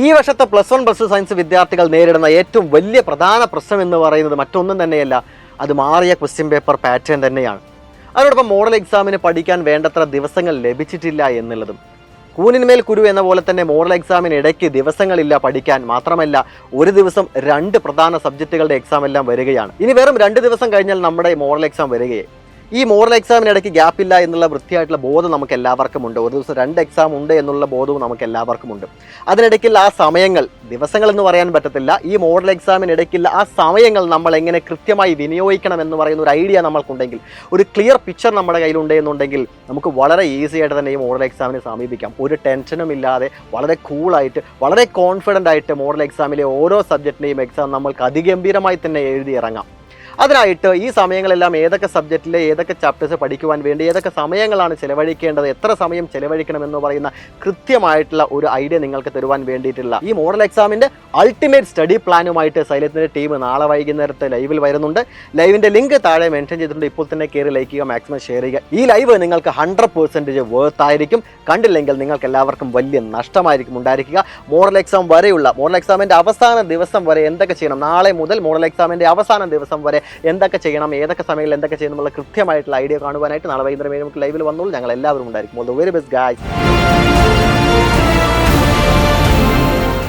ഈ വർഷത്തെ +1 സയൻസ് വിദ്യാർത്ഥികൾ നേരിടുന്ന ഏറ്റവും വലിയ പ്രധാന പ്രശ്നം എന്ന് പറയുന്നത് മറ്റൊന്നും തന്നെയല്ല, അത് മാറിയ ക്വസ്റ്റ്യൻ പേപ്പർ പാറ്റേൺ തന്നെയാണ്. അതോടൊപ്പം മോഡൽ എക്സാമിന് പഠിക്കാൻ വേണ്ടത്ര ദിവസങ്ങൾ ലഭിച്ചിട്ടില്ല എന്നുള്ളതും. കൂനിന്മേൽ കുരു എന്ന പോലെ തന്നെ മോഡൽ എക്സാമിന് ഇടയ്ക്ക് ദിവസങ്ങളില്ല പഠിക്കാൻ. മാത്രമല്ല, ഒരു ദിവസം 2 പ്രധാന സബ്ജക്റ്റുകളുടെ എക്സാം എല്ലാം വരികയാണ്. ഇനി വെറും 2 ദിവസം കഴിഞ്ഞാൽ നമ്മുടെ മോഡൽ എക്സാം വരികയെ. ഈ മോഡൽ എക്സാമിനിടയ്ക്ക് ഗ്യാപ്പില്ല എന്നുള്ള വൃത്തിയായിട്ടുള്ള ബോധം നമുക്ക് എല്ലാവർക്കും ഉണ്ട്. ഒരു ദിവസം 2 എക്സാം ഉണ്ട് എന്നുള്ള ബോധവും നമുക്ക് എല്ലാവർക്കും ഉണ്ട്. അതിനിടയ്ക്കുള്ള ആ സമയങ്ങൾ, ദിവസങ്ങൾ എന്ന് പറയാൻ പറ്റത്തില്ല, ഈ മോഡൽ എക്സാമിനിടയ്ക്കുള്ള ആ സമയങ്ങൾ നമ്മൾ എങ്ങനെ കൃത്യമായി വിനിയോഗിക്കണം എന്ന് പറയുന്ന ഒരു ഐഡിയ നമ്മൾക്കുണ്ടെങ്കിൽ, ഒരു ക്ലിയർ പിക്ചർ നമ്മുടെ കയ്യിലുണ്ട് എന്നുണ്ടെങ്കിൽ നമുക്ക് വളരെ ഈസി ആയിട്ട് തന്നെ ഈ മോഡൽ എക്സാമിനെ സമീപിക്കാം. ഒരു ടെൻഷനും ഇല്ലാതെ വളരെ കൂളായിട്ട്, വളരെ കോൺഫിഡൻ്റ് ആയിട്ട് മോഡൽ എക്സാമിലെ ഓരോ സബ്ജക്റ്റിൻ്റെയും എക്സാം നമ്മൾക്ക് അതിഗംഭീരമായി തന്നെ എഴുതി ഇറങ്ങാം. അതിനായിട്ട് ഈ സമയങ്ങളെല്ലാം ഏതൊക്കെ സബ്ജക്റ്റിലെ ഏതൊക്കെ ചാപ്റ്റേഴ്സ് പഠിക്കുവാൻ വേണ്ടി ഏതൊക്കെ സമയങ്ങളാണ് ചിലവഴിക്കേണ്ടത്, എത്ര സമയം ചിലവഴിക്കണമെന്ന് പറയുന്ന കൃത്യമായിട്ടുള്ള ഒരു ഐഡിയ നിങ്ങൾക്ക് തരുവാൻ വേണ്ടിയിട്ടുള്ള ഈ മോഡൽ എക്സാമിൻ്റെ അൾട്ടിമേറ്റ് സ്റ്റഡി പ്ലാനുമായിട്ട് സൈലത്തിൻ്റെ ടീം നാളെ വൈകുന്നേരത്തെ ലൈവിൽ വരുന്നുണ്ട്. ലൈവിൻ്റെ ലിങ്ക് താഴെ മെൻഷൻ ചെയ്തിട്ടുണ്ട്. ഇപ്പോൾ തന്നെ കയറി ലൈക്ക് ചെയ്യുക, മാക്സിമം ഷെയർ ചെയ്യുക. ഈ ലൈവ് നിങ്ങൾക്ക് 100% വർത്ത് ആയിരിക്കും. കണ്ടില്ലെങ്കിൽ നിങ്ങൾക്ക് എല്ലാവർക്കും വലിയ നഷ്ടമായിരിക്കും ഉണ്ടായിരിക്കുക. മോഡൽ എക്സാം വരെയുള്ള മോഡൽ എക്സാമിൻ്റെ അവസാന ദിവസം വരെ എന്തൊക്കെ ചെയ്യണം, നാളെ മുതൽ മോഡൽ എക്സാമിൻ്റെ അവസാന ദിവസം വരെ എന്തൊക്കെ ചെയ്യണം, ഏതൊക്കെ സമയങ്ങളിൽ എന്തൊക്കെ ചെയ്യണം എന്നുള്ള കൃത്യമായിട്ടുള്ള ഐഡിയ കാണുവാനായിട്ട് നാളെ വൈകുന്നേരം നമുക്ക് ലൈവിൽ വന്നോളൂ. ഞങ്ങൾ എല്ലാവരും ഉണ്ടായിരിക്കും. All the very best guys.